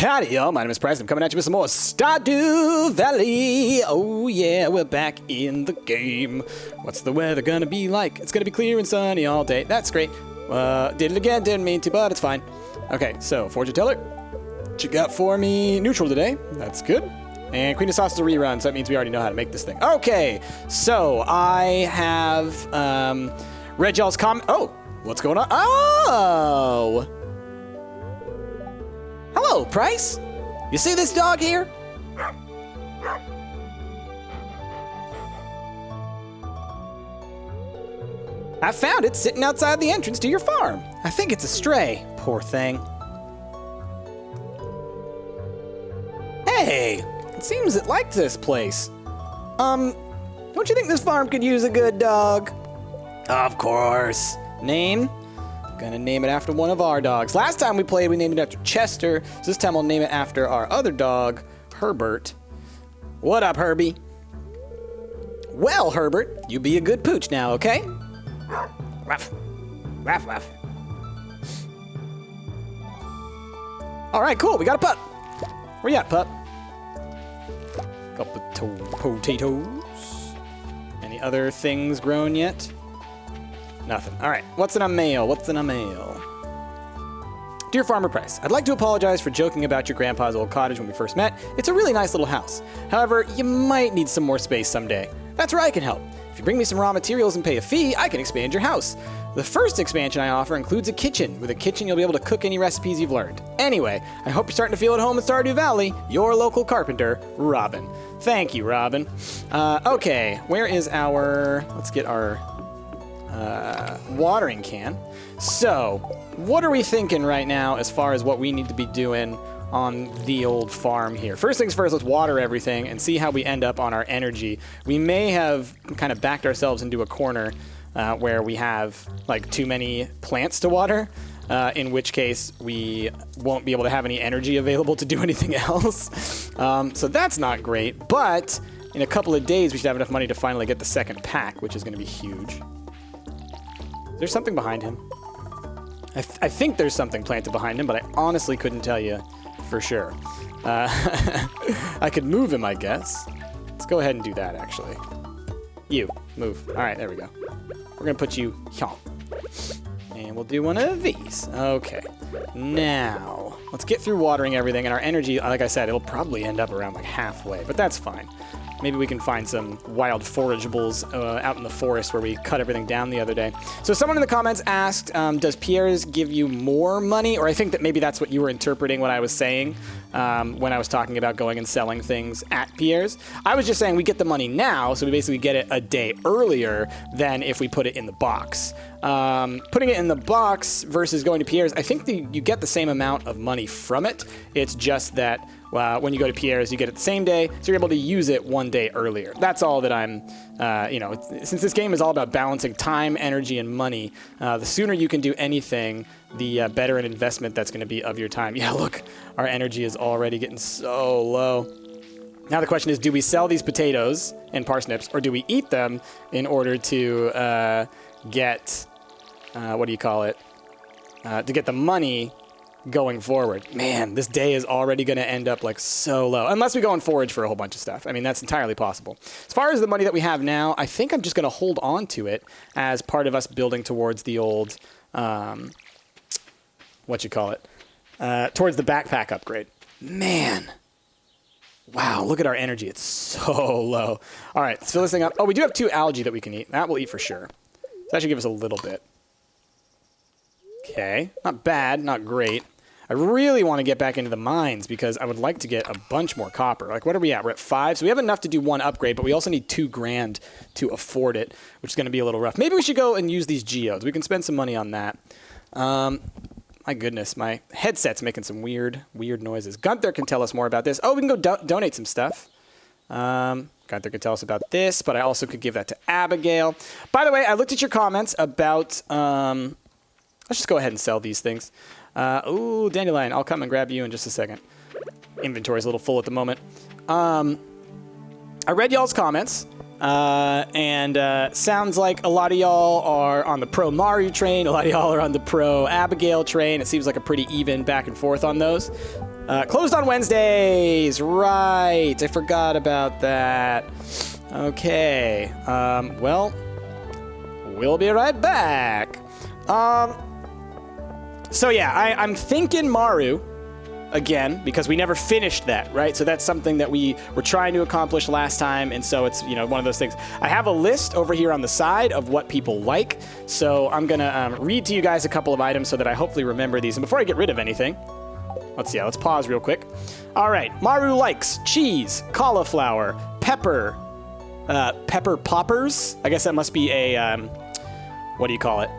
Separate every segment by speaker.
Speaker 1: Howdy, y'all. My name is Price. I'm coming at you with some more Stardew Valley. Oh, yeah, we're back in the game. What's the weather gonna be like? It's gonna be clear and sunny all day. That's great. Did it again. Didn't mean to, but it's fine. Okay, so, fortune teller. What you got for me? Neutral today. That's good. And Queen of Sauce is a rerun, so that means we already know how to make this thing. Okay, so I have read y'all's comment. Oh, what's going on? Oh! Hello, Price. You see this dog here? I found it sitting outside the entrance to your farm. I think it's a stray. Poor thing. Hey, it seems it liked this place. Don't you think this farm could use a good dog? Of course. Name? Gonna name it after one of our dogs. Last time we played, we named it after Chester. So this time we'll name it after our other dog, Herbert. What up, Herbie? Well, Herbert, you be a good pooch now, okay? Ruff. Ruff, ruff. All right, cool. We got a pup. Where you at, pup? Couple of potatoes. Any other things grown yet? Nothing. All right. What's in a mail? What's in a mail? Dear Farmer Price, I'd like to apologize for joking about your grandpa's old cottage when we first met. It's a really nice little house. However, you might need some more space someday. That's where I can help. If you bring me some raw materials and pay a fee, I can expand your house. The first expansion I offer includes a kitchen. With a kitchen, you'll be able to cook any recipes you've learned. Anyway, I hope you're starting to feel at home in Stardew Valley. Your local carpenter, Robin. Thank you, Robin. Okay, where is our... Let's get our... watering can. So, what are we thinking right now as far as what we need to be doing on the old farm here? First things first, let's water everything and see how we end up on our energy. We may have kind of backed ourselves into a corner where we have like too many plants to water, in which case we won't be able to have any energy available to do anything else. So that's not great, but in a couple of days we should have enough money to finally get the second pack, which is going to be huge. There's something behind him. I think there's something planted behind him, but I honestly couldn't tell you for sure. I could move him, I guess. Let's go ahead and do that, actually. You, move. All right, there we go. We're going to put you here. And we'll do one of these. Okay. Now, let's get through watering everything. And our energy, like I said, it'll probably end up around like halfway, but that's fine. Maybe we can find some wild forageables out in the forest where we cut everything down the other day. So someone in the comments asked, does Pierre's give you more money? Or I think that maybe that's what you were interpreting what I was saying when I was talking about going and selling things at Pierre's. I was just saying we get the money now, so we basically get it a day earlier than if we put it in the box. Putting it in the box versus going to Pierre's, I think you get the same amount of money from it. It's just that when you go to Pierre's, you get it the same day, so you're able to use it one day earlier. That's all that I'm, since this game is all about balancing time, energy, and money, the sooner you can do anything, the better an investment that's going to be of your time. Yeah, look, our energy is already getting so low. Now the question is, do we sell these potatoes and parsnips, or do we eat them in order to get, to get the money going forward? Man, this day is already going to end up like so low. Unless we go and forage for a whole bunch of stuff. I mean, that's entirely possible. As far as the money that we have now, I think I'm just going to hold on to it as part of us building towards the old, towards the backpack upgrade. Man. Wow, look at our energy. It's so low. All right, let's fill this thing up. Oh, we do have 2 algae that we can eat. That we'll eat for sure. So that should give us a little bit. Okay, not bad, not great. I really want to get back into the mines because I would like to get a bunch more copper. Like, what are we at? We're at 5, so we have enough to do 1 upgrade, but we also need $2 grand to afford it, which is going to be a little rough. Maybe we should go and use these geodes. We can spend some money on that. My goodness, my headset's making some weird noises. Gunther can tell us more about this. Oh, we can go donate some stuff. Gunther could tell us about this, but I also could give that to Abigail. By the way, I looked at your comments about... let's just go ahead and sell these things. Ooh, Dandelion, I'll come and grab you in just a second. Inventory's a little full at the moment. I read y'all's comments. And sounds like a lot of y'all are on the pro Mario train. A lot of y'all are on the pro Abigail train. It seems like a pretty even back and forth on those. Closed on Wednesdays. Right. I forgot about that. Okay. Well, we'll be right back. So yeah, I'm thinking Maru again, because we never finished that, right? So that's something that we were trying to accomplish last time, and so it's, one of those things. I have a list over here on the side of what people like, so I'm gonna read to you guys a couple of items so that I hopefully remember these. And before I get rid of anything, let's pause real quick. All right, Maru likes cheese, cauliflower, pepper poppers. I guess that must be a, what do you call it?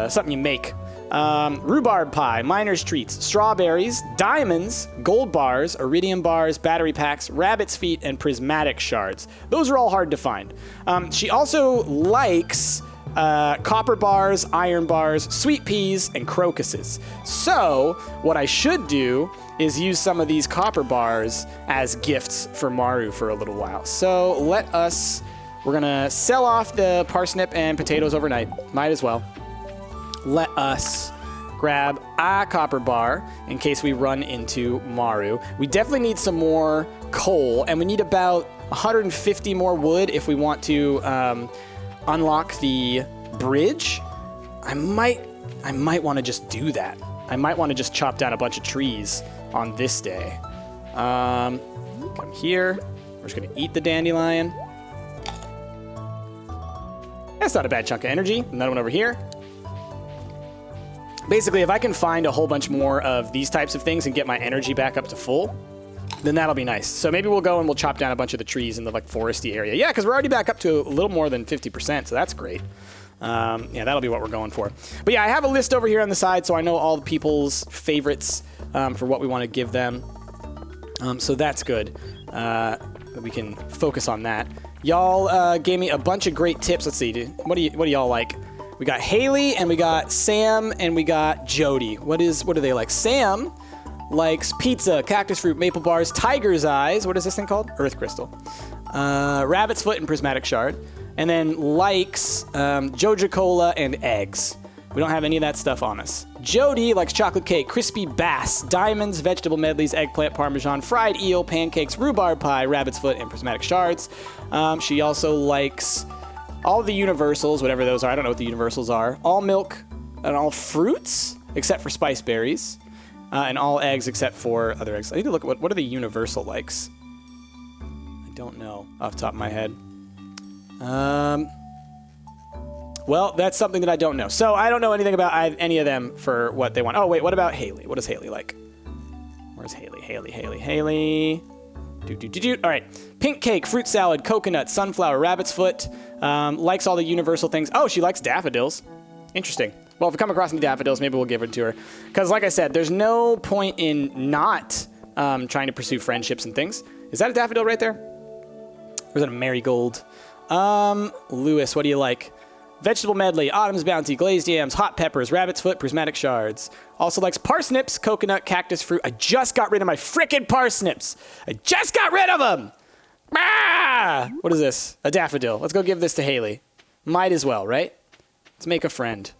Speaker 1: Something you make. Rhubarb pie, miner's treats, strawberries, diamonds, gold bars, iridium bars, battery packs, rabbit's feet, and prismatic shards. Those are all hard to find. She also likes copper bars, iron bars, sweet peas, and crocuses. So what I should do is use some of these copper bars as gifts for Maru for a little while. So we're gonna sell off the parsnip and potatoes overnight. Might as well. Let us grab a copper bar in case we run into Maru. We definitely need some more coal, and we need about 150 more wood if we want to unlock the bridge. I might want to just do that. I might want to just chop down a bunch of trees on this day. Come here. We're just going to eat the dandelion. That's not a bad chunk of energy. Another one over here. Basically, if I can find a whole bunch more of these types of things and get my energy back up to full, then that'll be nice. So maybe we'll go and we'll chop down a bunch of the trees in the foresty area. Yeah, because we're already back up to a little more than 50%, so that's great. Yeah, that'll be what we're going for. But yeah, I have a list over here on the side, so I know all the people's favorites for what we want to give them. So that's good. We can focus on that. Y'all gave me a bunch of great tips. Let's see. What do y'all like? We got Haley, and we got Sam, and we got Jody. What do they like? Sam likes pizza, cactus fruit, maple bars, tiger's eyes. What is this thing called? Earth crystal. Rabbit's foot and prismatic shard. And then likes Joja Cola and eggs. We don't have any of that stuff on us. Jody likes chocolate cake, crispy bass, diamonds, vegetable medleys, eggplant parmesan, fried eel, pancakes, rhubarb pie, rabbit's foot, and prismatic shards. She also likes all the universals, whatever those are. I don't know what the universals are. All milk and all fruits, except for spice berries. And all eggs except for other eggs. I need to look at what are the universal likes. I don't know off the top of my head. Well, that's something that I don't know. So I don't know anything about any of them for what they want. Oh, wait, what about Haley? What does Haley like? Where's Haley? Haley. All right. Pink cake, fruit salad, coconut, sunflower, rabbit's foot. Likes all the universal things. Oh, she likes daffodils. Interesting. Well, if we come across any daffodils, maybe we'll give it to her. Because like I said, there's no point in not trying to pursue friendships and things. Is that a daffodil right there? Or is that a marigold? Lewis, what do you like? Vegetable medley, autumn's bounty, glazed yams, hot peppers, rabbit's foot, prismatic shards. Also likes parsnips, coconut, cactus fruit. I just got rid of my frickin' parsnips. I just got rid of them. Ah! What is this? A daffodil. Let's go give this to Haley. Might as well, right? Let's make a friend.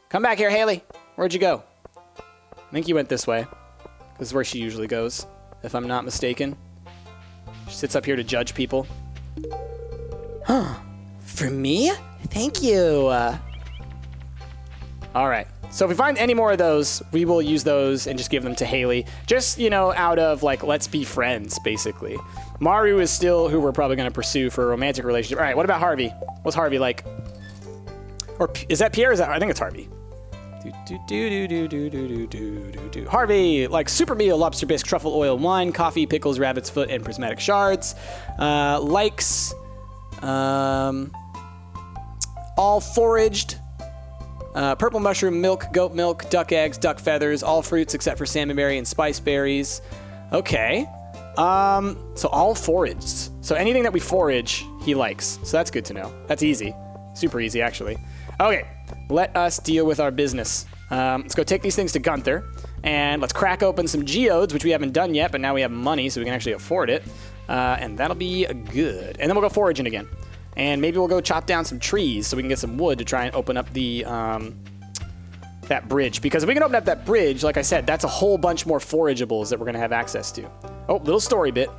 Speaker 1: Come back here, Haley. Where'd you go? I think you went this way. This is where she usually goes, if I'm not mistaken. She sits up here to judge people. Huh. For me? Thank you. All right. So if we find any more of those, we will use those and just give them to Haley. Just, out of, let's be friends, basically. Maru is still who we're probably going to pursue for a romantic relationship. All right, what about Harvey? What's Harvey like? Or is that Pierre? I think it's Harvey. Harvey, like super meal, lobster bisque, truffle oil, wine, coffee, pickles, rabbit's foot, and prismatic shards. Likes... all foraged, purple mushroom, milk, goat milk, duck eggs, duck feathers, all fruits except for salmonberry and spice berries. Okay. So all foraged. So anything that we forage, he likes. So that's good to know. That's easy. Super easy, actually. Okay. Let us deal with our business. Let's go take these things to Gunther, and let's crack open some geodes, which we haven't done yet, but now we have money, so we can actually afford it. And that'll be good. And then we'll go foraging again. And maybe we'll go chop down some trees so we can get some wood to try and open up the that bridge. Because if we can open up that bridge, like I said, that's a whole bunch more forageables that we're going to have access to. Oh, little story bit.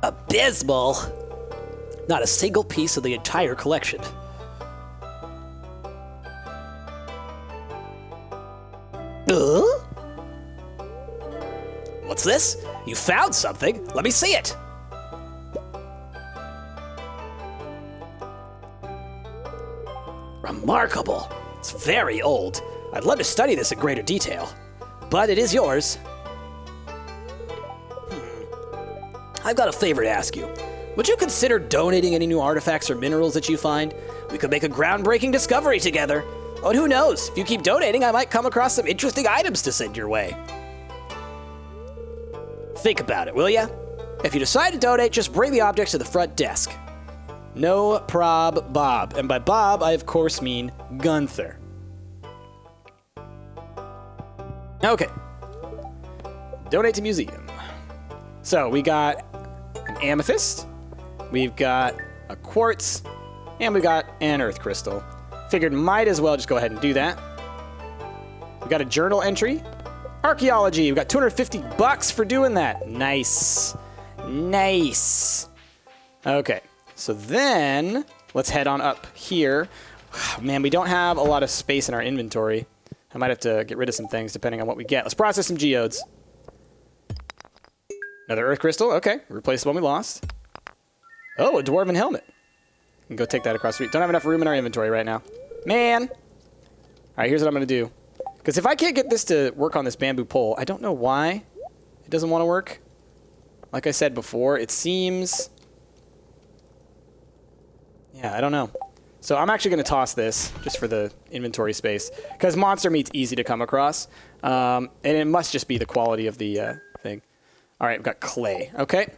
Speaker 2: Abysmal. Not a single piece of the entire collection. What's this? You found something? Let me see it. Remarkable. It's very old. I'd love to study this in greater detail, but it is yours. I've got a favor to ask you. Would you consider donating any new artifacts or minerals that you find? We could make a groundbreaking discovery together. Oh, and who knows? If you keep donating, I might come across some interesting items to send your way. Think about it, will ya? If you decide to donate, just bring the objects to the front desk. No prob, Bob. And by Bob, I of course mean Gunther. Okay. Donate to museum. So we got an amethyst, we've got a quartz, and we got an earth crystal. Figured might as well just go ahead and do that. We got a journal entry. Archaeology, we got 250 bucks for doing that. Nice. Nice. Okay, so then let's head on up here. Man, we don't have a lot of space in our inventory. I might have to get rid of some things depending on what we get. Let's process some geodes. Another earth crystal. Okay, replace the one we lost. Oh, a dwarven helmet. We can go take that across the street. Don't have enough room in our inventory right now. Man. All right, here's what I'm going to do. Because if I can't get this to work on this bamboo pole, I don't know why it doesn't want to work. Like I said before, it seems... Yeah, I don't know. So I'm actually going to toss this just for the inventory space. Because monster meat's easy to come across. And it must just be the quality of the thing. All right, we've got clay. Okay.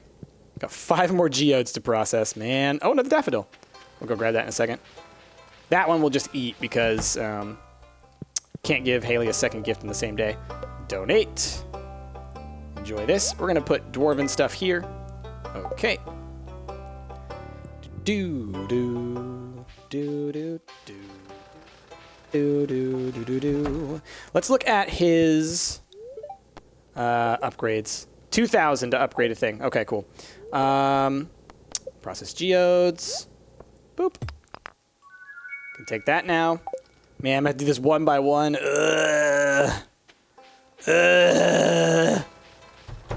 Speaker 2: Got 5 more geodes to process, man. Oh, another daffodil. We'll go grab that in a second. That one we'll just eat because can't give Haley a second gift in the same day. Donate. Enjoy this. We're going to put dwarven stuff here. Okay. Let's look at his upgrades. 2,000 to upgrade a thing. Okay, cool. Process geodes. Boop. Can take that now. Man, I'm going to do this one by one.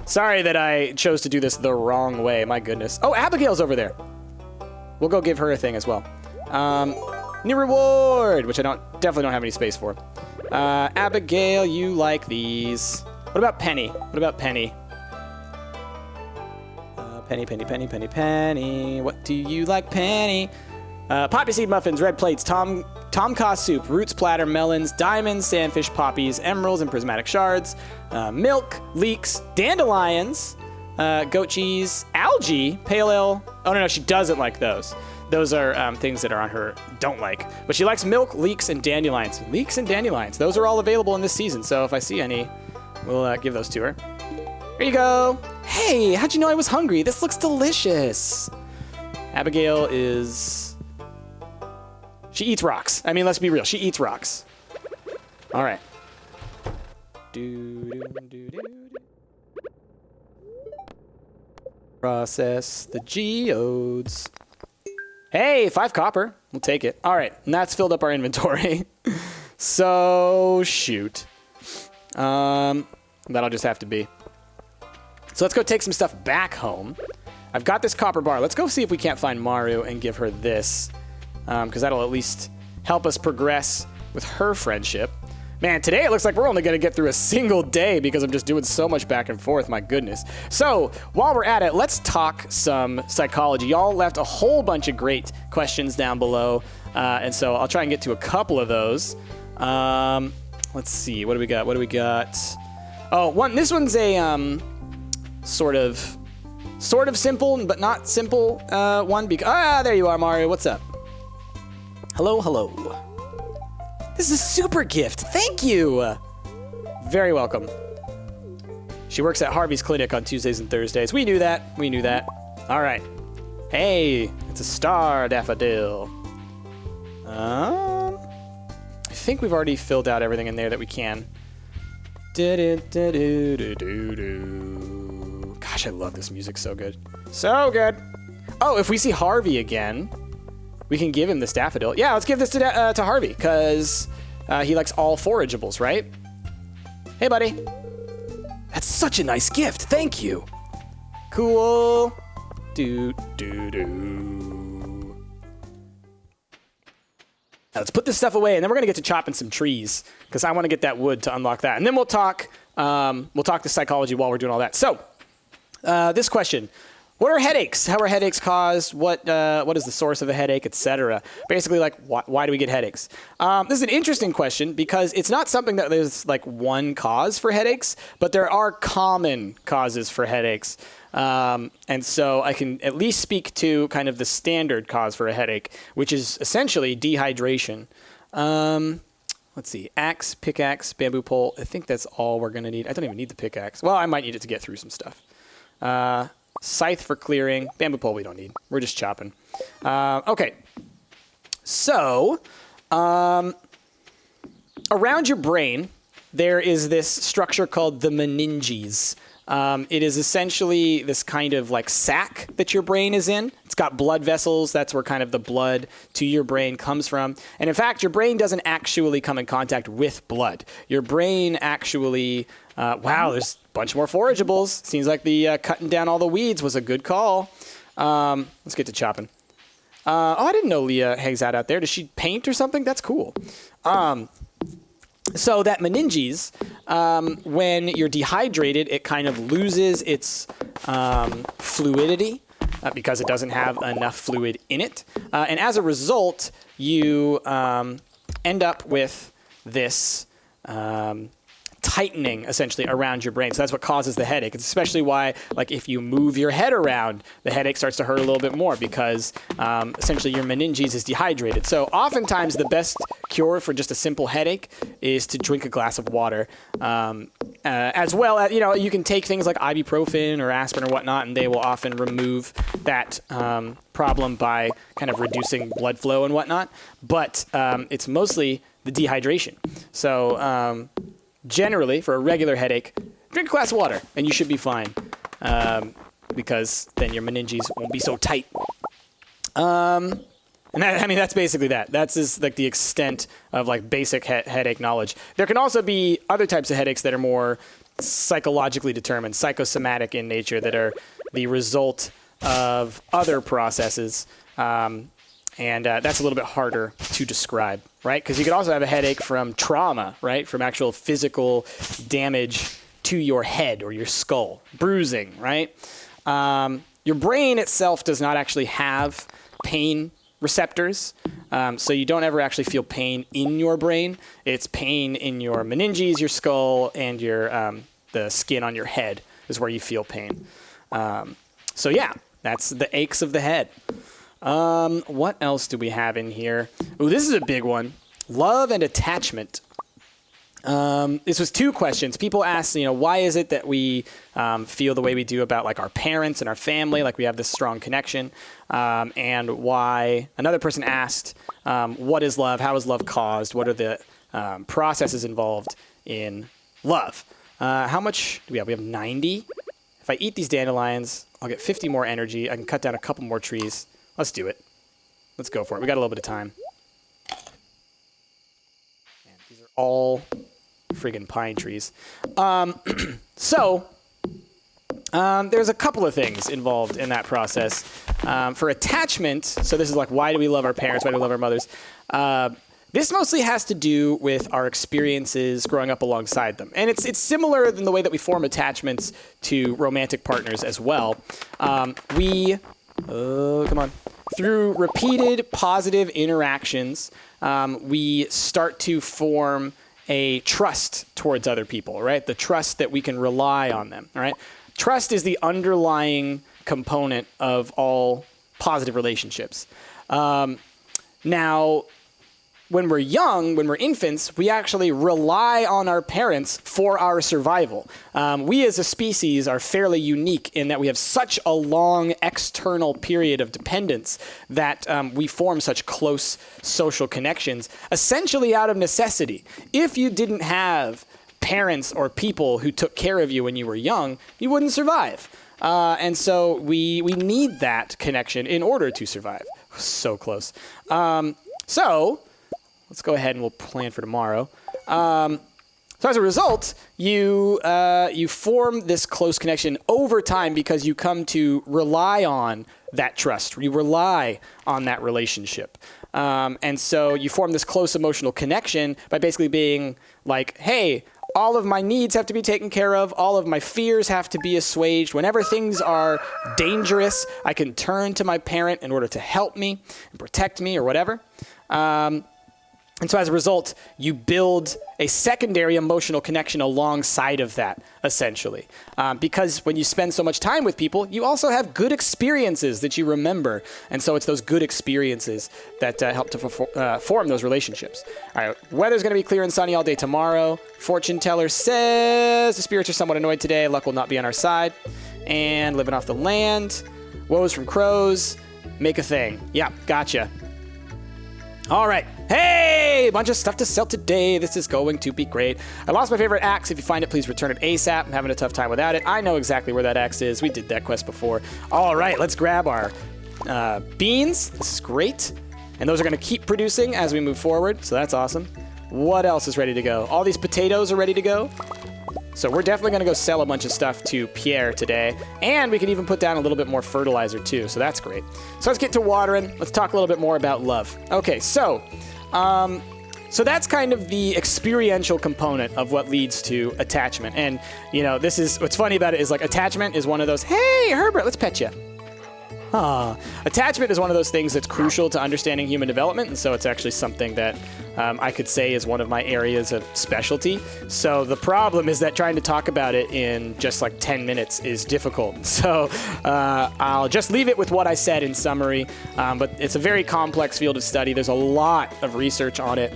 Speaker 2: Sorry that I chose to do this the wrong way. My goodness. Oh, Abigail's over there. We'll go give her a thing as well. New reward, which I definitely don't have any space for. Abigail, you like these. What about Penny? What about Penny? Penny. What do you like, Penny? Poppy seed muffins, red plates, tom kha soup, roots platter, melons, diamonds, sandfish, poppies, emeralds, and prismatic shards, milk, leeks, dandelions, goat cheese, algae, pale ale. Oh, no, she doesn't like those. Those are things that are on her don't like. But she likes milk, leeks, and dandelions. Leeks and dandelions. Those are all available in this season, so if I see any, we'll give those to her. Here you go. Hey, how'd you know I was hungry? This looks delicious. Abigail is... She eats rocks. I mean, let's be real. She eats rocks. All right. Process the geodes. Hey, 5 copper. We'll take it. All right, and that's filled up our inventory. So, shoot. That'll just have to be. So let's go take some stuff back home. I've got this copper bar. Let's go see if we can't find Maru and give her this. Because that'll at least help us progress with her friendship. Man, today it looks like we're only going to get through a single day because I'm just doing so much back and forth. My goodness. So while we're at it, let's talk some psychology. Y'all left a whole bunch of great questions down below. And so I'll try and get to a couple of those. Let's see. What do we got? Oh, this one's a sort of simple but not simple one. There you are, Mario. What's up? Hello. This is a super gift. Thank you. Very welcome. She works at Harvey's Clinic on Tuesdays and Thursdays. We knew that. All right. Hey, it's a star daffodil.
Speaker 1: I think we've already filled out everything in there that we can. Gosh, I love this music. So good. So good. Oh, if we see Harvey again, we can give him this daffodil. Yeah, let's give this to Harvey, because he likes all forageables, right? Hey, buddy. That's such a nice gift. Thank you. Cool. Now let's put this stuff away, and then we're gonna get to chopping some trees, because I want to get that wood to unlock that, and then we'll talk the psychology while we're doing all that. So, this question: what are headaches? How are headaches caused? What is the source of a headache, etc.? Basically, like, why do we get headaches? This is an interesting question because it's not something that there's like one cause for headaches, but there are common causes for headaches. And so I can at least speak to kind of the standard cause for a headache, which is essentially dehydration. Let's see, axe, pickaxe, bamboo pole. I think that's all we're going to need. I don't even need the pickaxe. Well, I might need it to get through some stuff. Scythe for clearing. Bamboo pole we don't need. We're just chopping. Okay. So, around your brain, there is this structure called the meninges. It is essentially this kind of like sac that your brain is in. It's got blood vessels. That's where kind of the blood to your brain comes from. And in fact, your brain doesn't actually come in contact with blood. Your brain actually, wow, there's a bunch more forageables. Seems like the cutting down all the weeds was a good call. Let's get to chopping. Oh, I didn't know Leah hangs out there. Does she paint or something? That's cool. So that meninges, when you're dehydrated, it kind of loses its fluidity because it doesn't have enough fluid in it. And as a result, you end up with this tightening, essentially, around your brain. So that's what causes the headache. It's especially why, like, if you move your head around, the headache starts to hurt a little bit more because essentially your meninges is dehydrated. So oftentimes the best cure for just a simple headache is to drink a glass of water. As well as, you can take things like ibuprofen or aspirin or whatnot, and they will often remove that problem by kind of reducing blood flow and whatnot. But it's mostly the dehydration. So generally, for a regular headache, drink a glass of water, and you should be fine, because then your meninges won't be so tight. And that's basically that. That's just like the extent of like basic headache knowledge. There can also be other types of headaches that are more psychologically determined, psychosomatic in nature, that are the result of other processes. And that's a little bit harder to describe, right? Because you could also have a headache from trauma, right? From actual physical damage to your head or your skull, bruising, right? Your brain itself does not actually have pain receptors, so you don't ever actually feel pain in your brain. It's pain in your meninges, your skull, and your the skin on your head is where you feel pain. So yeah, that's the aches of the head. What else do we have in here? Ooh, this is a big one. Love and attachment. This was two questions. People asked, why is it that we feel the way we do about like our parents and our family, like we have this strong connection, and why another person asked, what is love? How is love caused? What are the processes involved in love? How much do we have? We have 90. If I eat these dandelions, I'll get 50 more energy. I can cut down a couple more trees. Let's do it. Let's go for it. We got a little bit of time. Man, these are all friggin' pine trees. So there's a couple of things involved in that process. For attachment, so this is like, why do we love our parents? Why do we love our mothers? This mostly has to do with our experiences growing up alongside them. And it's similar in the way that we form attachments to romantic partners as well. Through repeated positive interactions, we start to form a trust towards other people, right? The trust that we can rely on them, right? Trust is the underlying component of all positive relationships. Now, when we're young, when we're infants, we actually rely on our parents for our survival. We as a species are fairly unique in that we have such a long external period of dependence that we form such close social connections, essentially out of necessity. If you didn't have parents or people who took care of you when you were young, you wouldn't survive. And so we need that connection in order to survive. So close. So let's go ahead and we'll plan for tomorrow. So as a result, you form this close connection over time because you come to rely on that trust. You rely on that relationship. And so you form this close emotional connection by basically being like, hey, all of my needs have to be taken care of. All of my fears have to be assuaged. Whenever things are dangerous, I can turn to my parent in order to help me and protect me or whatever. And so as a result, you build a secondary emotional connection alongside of that, essentially. Because when you spend so much time with people, you also have good experiences that you remember. And so it's those good experiences that help to form those relationships. All right, weather's going to be clear and sunny all day tomorrow. Fortune teller says the spirits are somewhat annoyed today. Luck will not be on our side. And living off the land. Woes from crows. Make a thing. Yeah, gotcha. All right. Hey, a bunch of stuff to sell today. This is going to be great. I lost my favorite axe. If you find it, please return it ASAP. I'm having a tough time without it. I know exactly where that axe is. We did that quest before. All right, let's grab our beans. This is great. And those are going to keep producing as we move forward, so that's awesome. What else is ready to go? All these potatoes are ready to go. So we're definitely going to go sell a bunch of stuff to Pierre today. And we can even put down a little bit more fertilizer too, so that's great. So let's get to watering. Let's talk a little bit more about love. Okay, so that's kind of the experiential component of what leads to attachment. And, you know, this is, what's funny about it is like attachment is one of those, hey, Herbert, let's pet you. Attachment is one of those things that's crucial to understanding human development, and so it's actually something that I could say is one of my areas of specialty. So the problem is that trying to talk about it in just like 10 minutes is difficult. So I'll just leave it with what I said in summary, but it's a very complex field of study. There's a lot of research on it.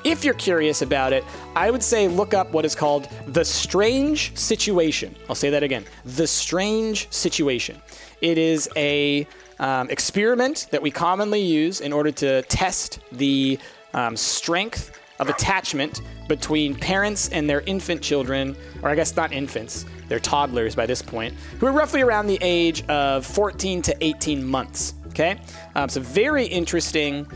Speaker 1: If you're curious about it, I would say look up what is called the strange situation. I'll say that again, the strange situation. It is a experiment that we commonly use in order to test the strength of attachment between parents and their infant children, or I guess not infants, they're toddlers by this point, who are roughly around the age of 14 to 18 months, okay? It's a very interesting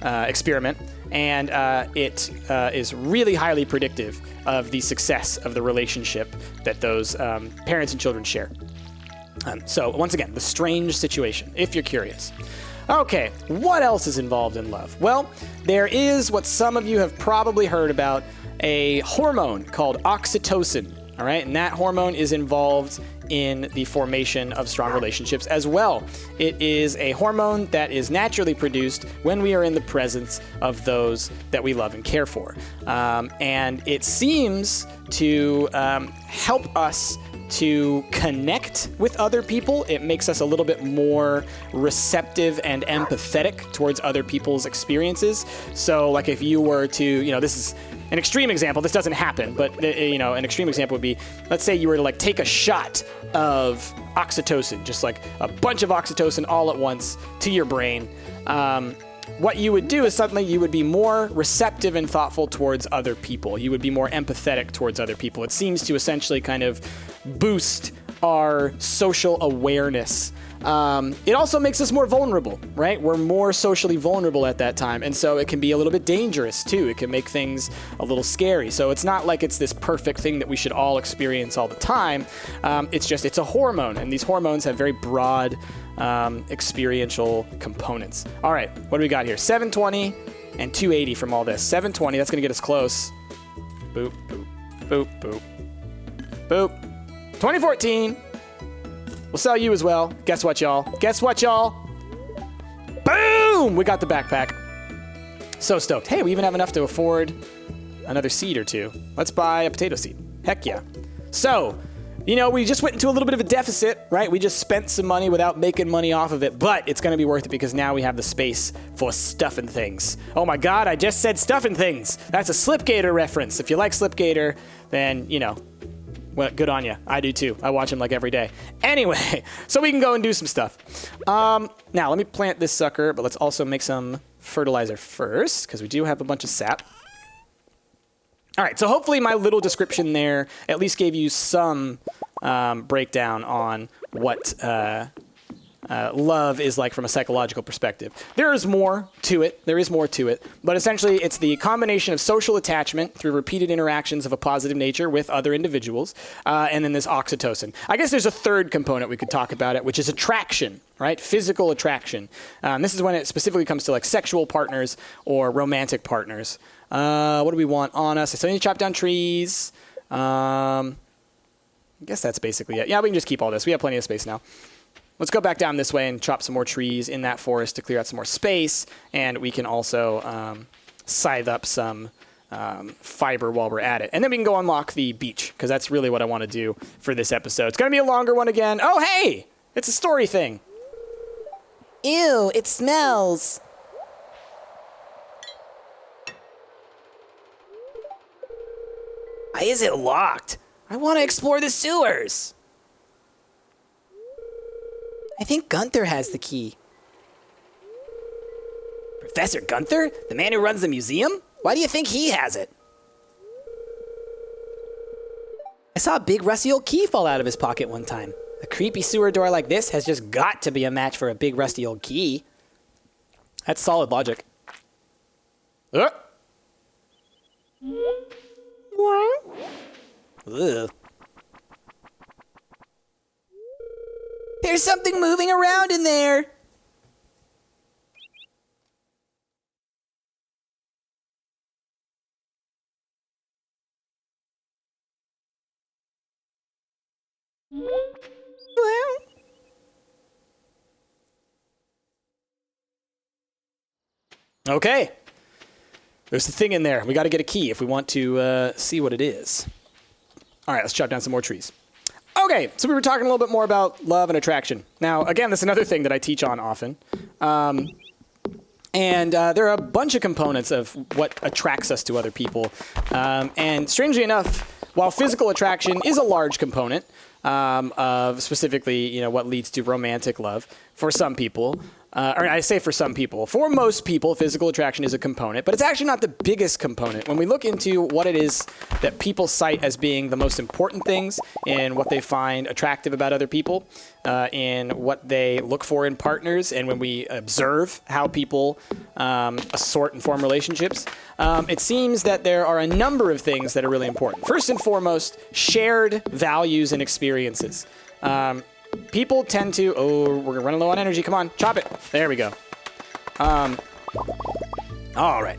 Speaker 1: experiment, and it is really highly predictive of the success of the relationship that those parents and children share. So once again, the strange situation, if you're curious. Okay, what else is involved in love? Well, there is what some of you have probably heard about, a hormone called oxytocin, all right? And that hormone is involved in the formation of strong relationships as well. It is a hormone that is naturally produced when we are in the presence of those that we love and care for. And it seems to help us to connect with other people. It makes us a little bit more receptive and empathetic towards other people's experiences. So like if you were to, you know, this is an extreme example, this doesn't happen, but you know, an extreme example would be, let's say you were to like take a shot of oxytocin, just like a bunch of oxytocin all at once to your brain. What you would do is suddenly you would be more receptive and thoughtful towards other people. You would be more empathetic towards other people. It seems to essentially kind of boost our social awareness. It also makes us more vulnerable, right? We're more socially vulnerable at that time. And so it can be a little bit dangerous too. It can make things a little scary. So it's not like it's this perfect thing that we should all experience all the time. It's a hormone, and these hormones have very broad experiential components. All right, what do we got here? 720 and 280 from all this. 720, that's gonna get us close. Boop, boop, boop, boop, boop. 2014. We'll sell you as well. Guess what, y'all? Guess what, y'all? Boom! We got the backpack. So stoked. Hey, we even have enough to afford another seed or two. Let's buy a potato seed. Heck yeah. So, you know, we just went into a little bit of a deficit, right? We just spent some money without making money off of it, but it's going to be worth it because now we have the space for stuffing things. Oh my God, I just said stuffing things. That's a Slipgator reference. If you like Slipgator, then, you know, well, good on you. I do too. I watch him like every day. Anyway, so we can go and do some stuff. Now, let me plant this sucker, but let's also make some fertilizer first because we do have a bunch of sap. All right, so hopefully my little description there at least gave you some breakdown on what love is like from a psychological perspective. There is more to it. There is more to it. But essentially, it's the combination of social attachment through repeated interactions of a positive nature with other individuals, and then this oxytocin. I guess there's a third component we could talk about it, which is attraction, right? Physical attraction. This is when it specifically comes to like sexual partners or romantic partners. What do we want on us? I still need to chop down trees. I guess that's basically it. Yeah, we can just keep all this. We have plenty of space now. Let's go back down this way and chop some more trees in that forest to clear out some more space. And we can also scythe up some fiber while we're at it. And then we can go unlock the beach, because that's really what I want to do for this episode. It's going to be a longer one again. Oh, hey! It's a story thing.
Speaker 3: Ew, it smells. Why is it locked? I want to explore the sewers. I think Gunther has the key. Professor Gunther? The man who runs the museum? Why do you think he has it? I saw a big rusty old key fall out of his pocket one time. A creepy sewer door like this has just got to be a match for a big rusty old key.
Speaker 1: That's solid logic.
Speaker 3: Ugh. There's something moving around in there.
Speaker 1: Okay. There's the thing in there. We got to get a key if we want to see what it is. All right, let's chop down some more trees. Okay, so we were talking a little bit more about love and attraction. Now, again, that's another thing that I teach on often. And there are a bunch of components of what attracts us to other people. And strangely enough, while physical attraction is a large component of specifically, you know, what leads to romantic love for some people, or I say for some people, for most people, physical attraction is a component, but it's actually not the biggest component. When we look into what it is that people cite as being the most important things in what they find attractive about other people, in what they look for in partners, and when we observe how people assort and form relationships, it seems that there are a number of things that are really important. First and foremost, shared values and experiences. People tend to... Oh, we're running low on energy. Come on, chop it. There we go. All right.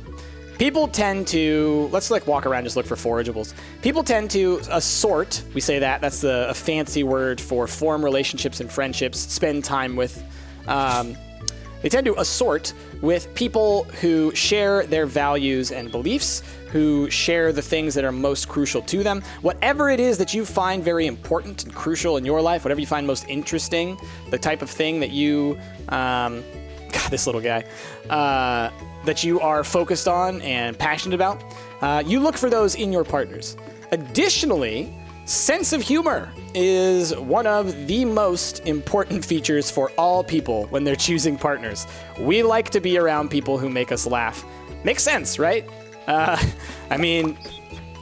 Speaker 1: People tend to... Let's like walk around and just look for forageables. People tend to assort. We say that. That's a fancy word for form relationships and friendships, spend time with. They tend to assort with people who share their values and beliefs, who share the things that are most crucial to them. Whatever it is that you find very important and crucial in your life, whatever you find most interesting, the type of thing that you, God, this little guy, that you are focused on and passionate about, you look for those in your partners. Additionally, sense of humor is one of the most important features for all people when they're choosing partners. We like to be around people who make us laugh. Makes sense, right? I mean,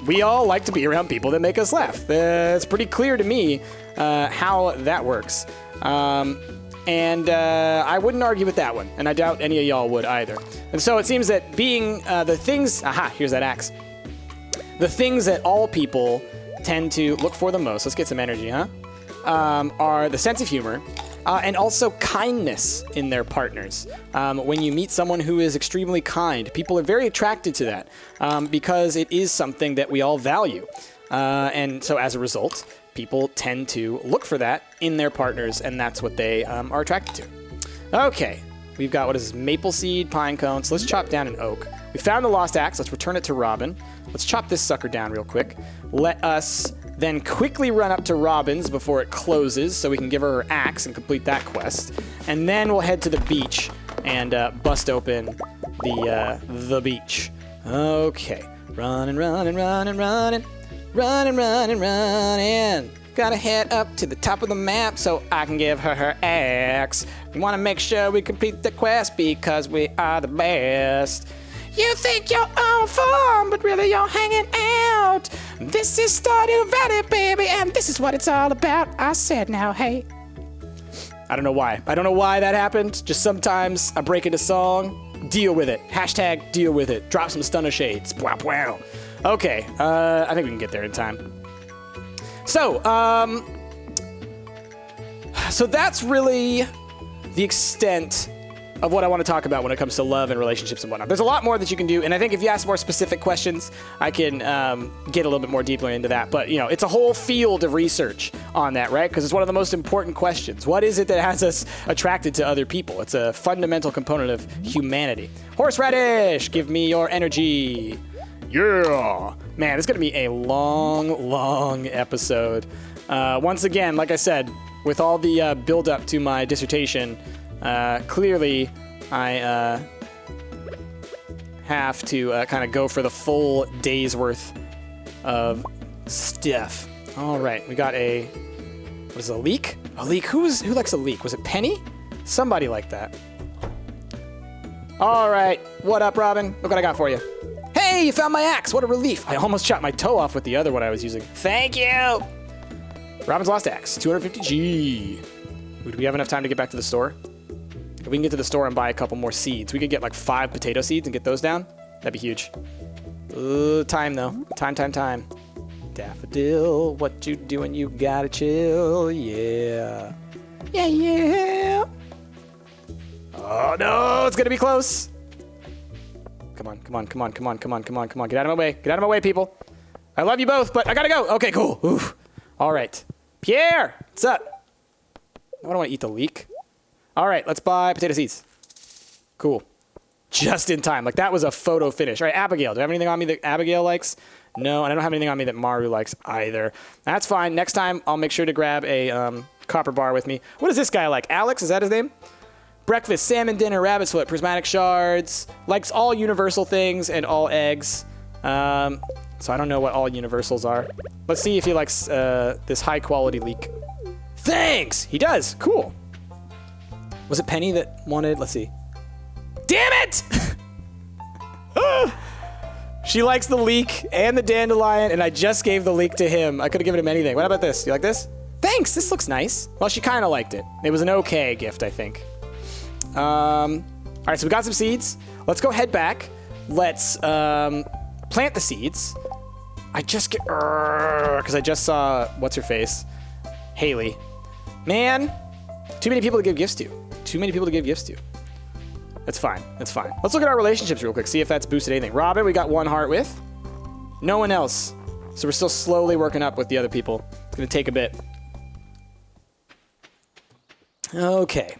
Speaker 1: we all like to be around people that make us laugh. It's pretty clear to me how that works. And I wouldn't argue with that one, and I doubt any of y'all would either. And so it seems that being the things... Aha, here's that axe. The things that all people tend to look for the most, let's get some energy, huh? Are the sense of humor, and also kindness in their partners. When you meet someone who is extremely kind, people are very attracted to that because it is something that we all value. And so as a result, people tend to look for that in their partners, and that's what they are attracted to. Okay, we've got, what is this, maple seed, pine cone. So let's chop down an oak. We found the lost axe. Let's return it to Robin. Let's chop this sucker down real quick. Let us then quickly run up to Robin's before it closes so we can give her her axe and complete that quest. And then we'll head to the beach and bust open the beach. Okay. Running, running, running, running. Running, running, running. Gotta head up to the top of the map so I can give her her axe. We want to make sure we complete the quest because we are the best. You think you're on form, but really you're hanging out. This is Stardew Valley, baby, and this is what it's all about. I said now, hey. I don't know why. I don't know why that happened. Just sometimes I break into song. Deal with it. Hashtag deal with it. Drop some stunner shades. Wow, wow. Okay, I think we can get there in time. So that's really the extent of what I want to talk about when it comes to love and relationships and whatnot. There's a lot more that you can do, and I think if you ask more specific questions, I can get a little bit more deeply into that. But, you know, it's a whole field of research on that, right? Because it's one of the most important questions. What is it that has us attracted to other people? It's a fundamental component of humanity. Horseradish, give me your energy. Yeah! Man, it's going to be a long, long episode. Once again, like I said, with all the build-up to my dissertation, clearly I have to kind of go for the full day's worth of stuff. All right, we got a... What is it, a leek? A leek? Who likes a leek? Was it Penny? Somebody like that. All right, what up, Robin? Look what I got for you. Hey, you found my axe. What a relief. I almost chopped my toe off with the other one I was using. Thank you. Robin's lost axe, 250G. Do we have enough time to get back to the store? If we can get to the store and buy a couple more seeds, we could get like 5 potato seeds and get those down. That'd be huge. Time though. Time. Daffodil, what you doing? You gotta chill. Yeah. Yeah. Oh no, it's gonna be close. Come on. Get out of my way, people. I love you both, but I gotta go. Okay, cool. Oof. All right. Pierre, what's up? I don't want to eat the leek. All right, let's buy potato seeds. Cool. Just in time. Like, that was a photo finish. All right, Abigail. Do I have anything on me that Abigail likes? No, and I don't have anything on me that Maru likes either. That's fine. Next time, I'll make sure to grab a copper bar with me. What is this guy like? Alex, is that his name? Breakfast, salmon dinner, rabbit's foot, prismatic shards. Likes all universal things and all eggs. So I don't know what all universals are. Let's see if he likes this high quality leek. Thanks! He does. Cool. Was it Penny that wanted? Let's see. Damn it! She likes the leek and the dandelion, and I just gave the leek to him. I could have given him anything. What about this? You like this? Thanks! This looks nice. Well, she kind of liked it. It was an okay gift, I think. All right, so we got some seeds. Let's go head back. Let's plant the seeds. I just get... Because I just saw... What's her face? Haley. Man, too many people to give gifts to. That's fine. Let's look at our relationships real quick, see if that's boosted anything. Robin, we got 1 heart with. No one else. So we're still slowly working up with the other people. It's going to take a bit. Okay.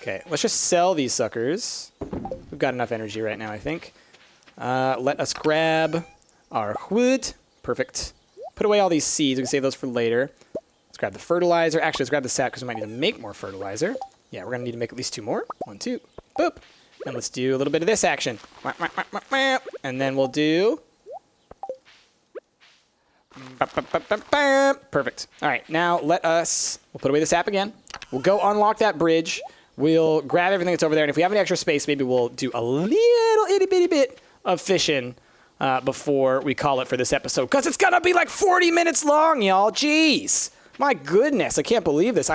Speaker 1: Okay, let's just sell these suckers. We've got enough energy right now, I think. Let us grab our wood. Perfect. Put away all these seeds. We can save those for later. Let's grab the fertilizer. Actually, let's grab the sap because we might need to make more fertilizer. Yeah, we're going to need to make at least 2 more. 1, 2. Boop. And let's do a little bit of this action. And then we'll do... Perfect. All right, now we'll put away the sap again. We'll go unlock that bridge. We'll grab everything that's over there. And if we have any extra space, maybe we'll do a little itty bitty bit of fishing before we call it for this episode. Because it's going to be like 40 minutes long, y'all. Jeez. My goodness. I can't believe this.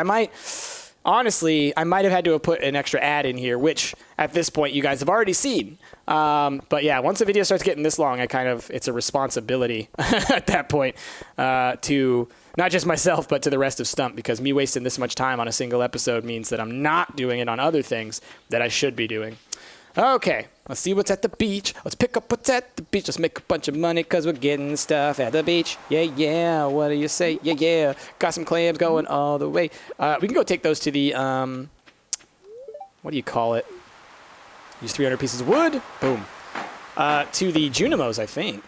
Speaker 1: Honestly, I might have had to have put an extra ad in here, which at this point you guys have already seen. But yeah, once the video starts getting this long, it's a responsibility at that point to not just myself, but to the rest of Stumpt, because me wasting this much time on a single episode means that I'm not doing it on other things that I should be doing. Okay, let's see what's at the beach. Let's pick up what's at the beach. Let's make a bunch of money because we're getting stuff at the beach. Yeah, what do you say? Yeah. Got some clams going all the way. We can go take those to the, what do you call it? Use 300 pieces of wood. Boom. To the Junimos, I think.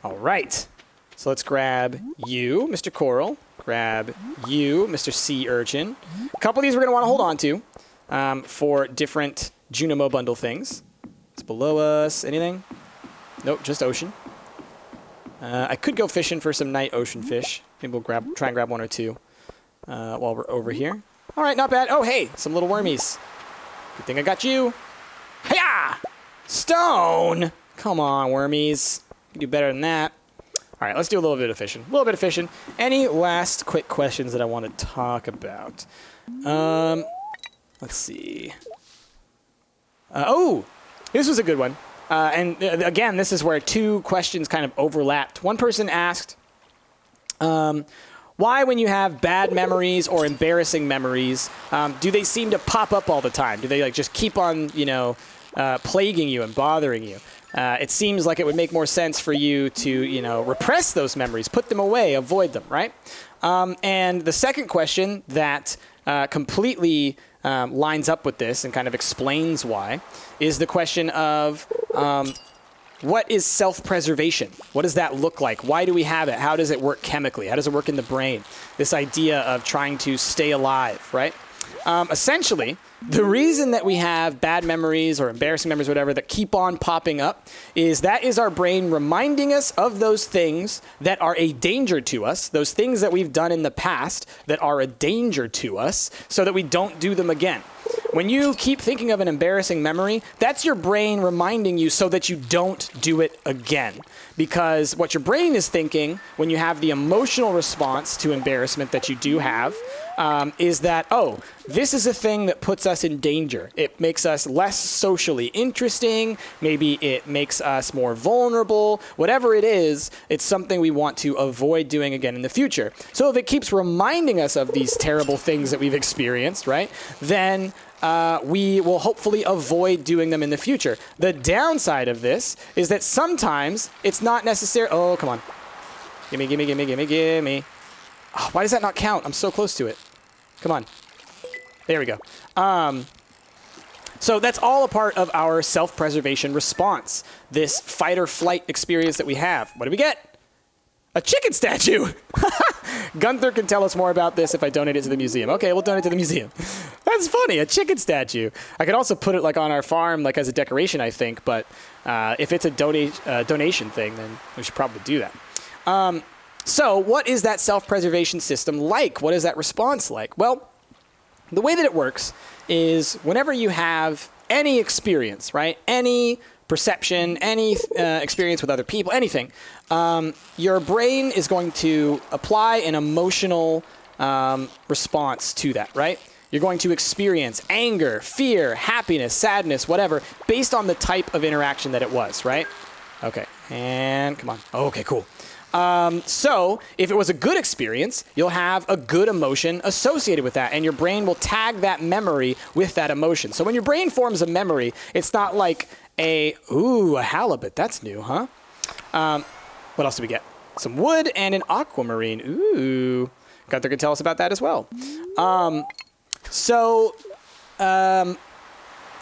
Speaker 1: All right. So let's grab you, Mr. Coral. Grab you, Mr. Sea Urchin. A couple of these we're going to want to hold on to for different Junimo bundle things. It's below us. Anything? Nope, just ocean. I could go fishing for some night ocean fish. Maybe we'll try and grab one or two while we're over here. All right, not bad. Oh, hey, some little wormies. Good thing I got you. Hiya! Stone! Come on, wormies. You can do better than that. All right, let's do a little bit of fishing. A little bit of fishing. Any last quick questions that I want to talk about? Let's see. Oh, this was a good one. And again, this is where two questions kind of overlapped. One person asked, why when you have bad memories or embarrassing memories, do they seem to pop up all the time? Do they like just keep on, plaguing you and bothering you? It seems like it would make more sense for you to, repress those memories, put them away, avoid them, right? And the second question that completely lines up with this and kind of explains why is the question of what is self-preservation? What does that look like? Why do we have it? How does it work chemically? How does it work in the brain? This idea of trying to stay alive, right? Essentially, the reason that we have bad memories or embarrassing memories, whatever, that keep on popping up is that is our brain reminding us of those things that are a danger to us, those things that we've done in the past that are a danger to us, so that we don't do them again. When you keep thinking of an embarrassing memory, that's your brain reminding you so that you don't do it again. Because what your brain is thinking when you have the emotional response to embarrassment that you do have is that, oh, this is a thing that puts us in danger. It makes us less socially interesting. Maybe it makes us more vulnerable. Whatever it is, it's something we want to avoid doing again in the future. So if it keeps reminding us of these terrible things that we've experienced, right, then we will hopefully avoid doing them in the future. The downside of this is that sometimes it's not necessary. Oh, come on. Gimme, gimme, gimme, gimme, gimme. Oh, why does that not count? I'm so close to it. Come on. There we go. So that's all a part of our self-preservation response. This fight or flight experience that we have. What do we get? A chicken statue. Gunther can tell us more about this if I donate it to the museum. Okay, we'll donate it to the museum. That's funny, a chicken statue. I could also put it like on our farm, like as a decoration, I think. But if it's a donation thing, then we should probably do that. So what is that self-preservation system like? What is that response like? Well, the way that it works is whenever you have any experience, right? Any perception, any experience with other people, anything, your brain is going to apply an emotional response to that, right? You're going to experience anger, fear, happiness, sadness, whatever, based on the type of interaction that it was, right? Okay, and come on. Okay, cool. So if it was a good experience, you'll have a good emotion associated with that, and your brain will tag that memory with that emotion. So when your brain forms a memory, it's not like a halibut. That's new, huh? What else do we get? Some wood and an aquamarine. Ooh. Gunther could tell us about that as well.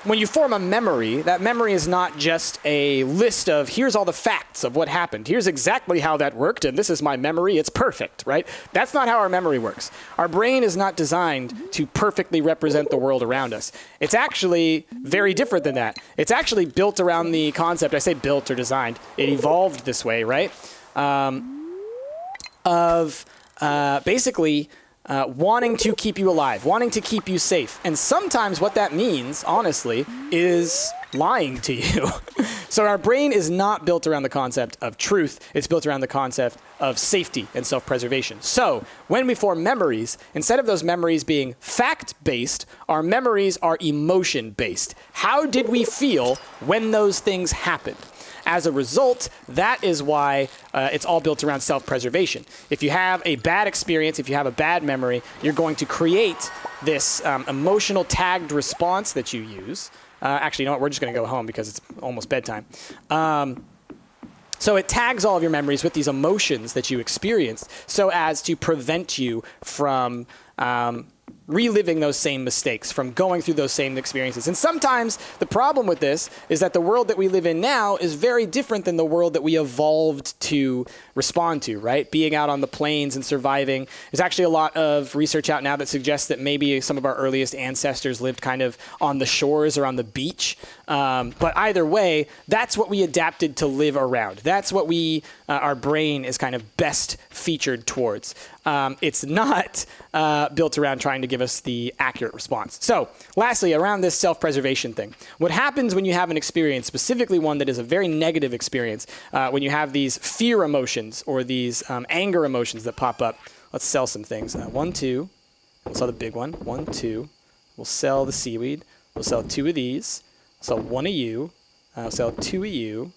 Speaker 1: When you form a memory, that memory is not just a list of here's all the facts of what happened. Here's exactly how that worked, and this is my memory. It's perfect, right? That's not how our memory works. Our brain is not designed to perfectly represent the world around us. It's actually very different than that. It's actually built around the concept, I say built or designed, it evolved this way, right? Basically wanting to keep you alive, wanting to keep you safe. And sometimes what that means, honestly, is lying to you. So our brain is not built around the concept of truth. It's built around the concept of safety and self-preservation. So when we form memories, instead of those memories being fact-based, our memories are emotion-based. How did we feel when those things happened? As a result, that is why it's all built around self-preservation. If you have a bad experience, if you have a bad memory, you're going to create this emotional tagged response that you use. Actually, you know what? We're just going to go home because it's almost bedtime. So it tags all of your memories with these emotions that you experienced so as to prevent you from reliving those same mistakes, from going through those same experiences. And sometimes the problem with this is that the world that we live in now is very different than the world that we evolved to respond to, right? Being out on the plains and surviving. There's actually a lot of research out now that suggests that maybe some of our earliest ancestors lived kind of on the shores or on the beach. But either way, that's what we adapted to live around. That's what our brain is kind of best featured towards. It's not built around trying to give us the accurate response. So, lastly, around this self-preservation thing, what happens when you have an experience, specifically one that is a very negative experience, when you have these fear emotions or these anger emotions that pop up? Let's sell some things. 1, 2. We'll sell the big one. 1, 2. We'll sell the seaweed. We'll sell 2 of these. We'll sell 1 of you. We'll sell 2 of you.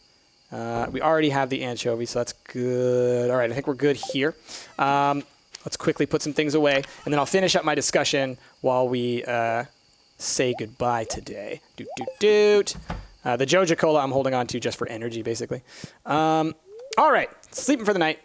Speaker 1: We already have the anchovy, so that's good. All right, I think we're good here. Let's quickly put some things away, and then I'll finish up my discussion while we say goodbye today. Doot, doot, doot. The Joja Cola I'm holding on to just for energy, basically. All right, sleeping for the night.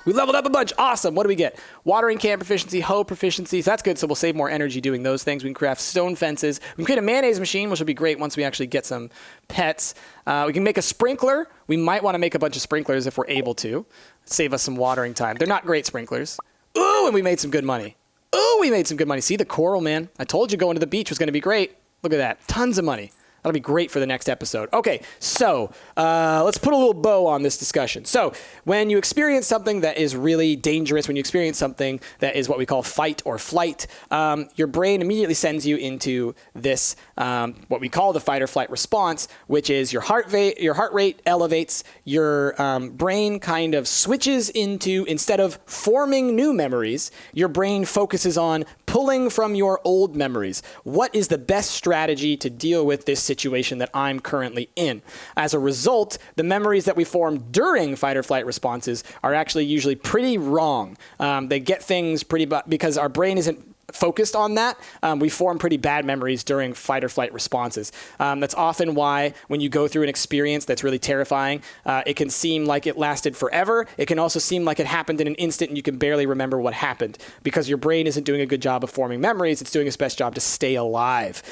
Speaker 1: We leveled up a bunch. Awesome. What do we get? Watering can proficiency, hoe proficiency. So that's good. So we'll save more energy doing those things. We can craft stone fences. We can create a mayonnaise machine, which will be great once we actually get some pets. We can make a sprinkler. We might want to make a bunch of sprinklers if we're able to. Save us some watering time. They're not great sprinklers. Ooh, and we made some good money. Ooh, we made some good money. See the coral, man. I told you going to the beach was going to be great. Look at that. Tons of money. That'll be great for the next episode. Okay, so let's put a little bow on this discussion. So when you experience something that is really dangerous, when you experience something that is what we call fight or flight, your brain immediately sends you into this, what we call the fight or flight response, which is your heart rate elevates, your brain kind of switches into, instead of forming new memories, your brain focuses on pulling from your old memories. What is the best strategy to deal with this situation that I'm currently in? As a result, the memories that we form during fight or flight responses are actually usually pretty wrong. They get things because our brain isn't focused on that, we form pretty bad memories during fight or flight responses. That's often why when you go through an experience that's really terrifying, it can seem like it lasted forever. It can also seem like it happened in an instant and you can barely remember what happened because your brain isn't doing a good job of forming memories. It's doing its best job to stay alive.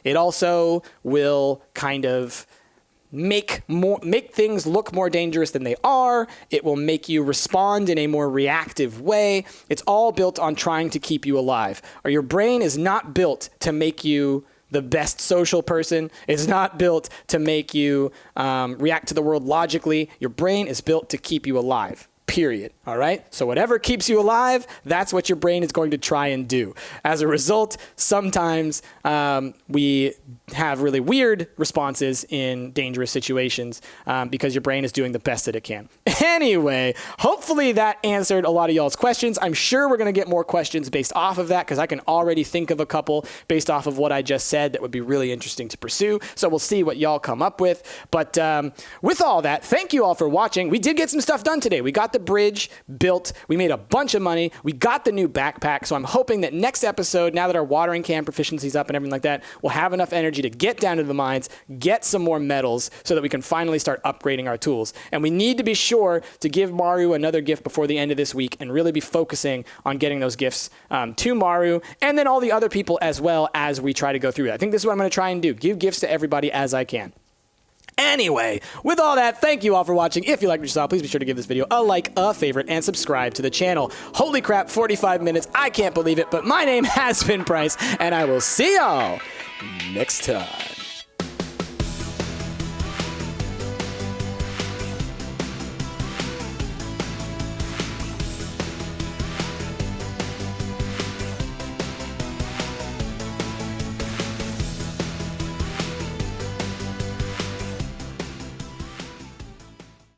Speaker 1: It also will kind of make things look more dangerous than they are. It will make you respond in a more reactive way. It's all built on trying to keep you alive. Or your brain is not built to make you the best social person. It's not built to make you react to the world logically. Your brain is built to keep you alive. Period. All right? So whatever keeps you alive, that's what your brain is going to try and do. As a result, sometimes we have really weird responses in dangerous situations because your brain is doing the best that it can. Anyway, hopefully that answered a lot of y'all's questions. I'm sure we're going to get more questions based off of that because I can already think of a couple based off of what I just said that would be really interesting to pursue. So we'll see what y'all come up with. But with all that, thank you all for watching. We did get some stuff done today. We got the bridge built. We made a bunch of money. We got the new backpack. So I'm hoping that next episode, now that our watering can proficiency's up and everything like that, we'll have enough energy to get down to the mines, get some more metals so that we can finally start upgrading our tools. And we need to be sure to give Maru another gift before the end of this week and really be focusing on getting those gifts to Maru and then all the other people as well as we try to go through it. I think this is what I'm going to try and do. Give gifts to everybody as I can. Anyway, with all that, thank you all for watching. If you liked what you saw, please be sure to give this video a like, a favorite, and subscribe to the channel. Holy crap, 45 minutes. I can't believe it, but my name has been Price, and I will see y'all next time.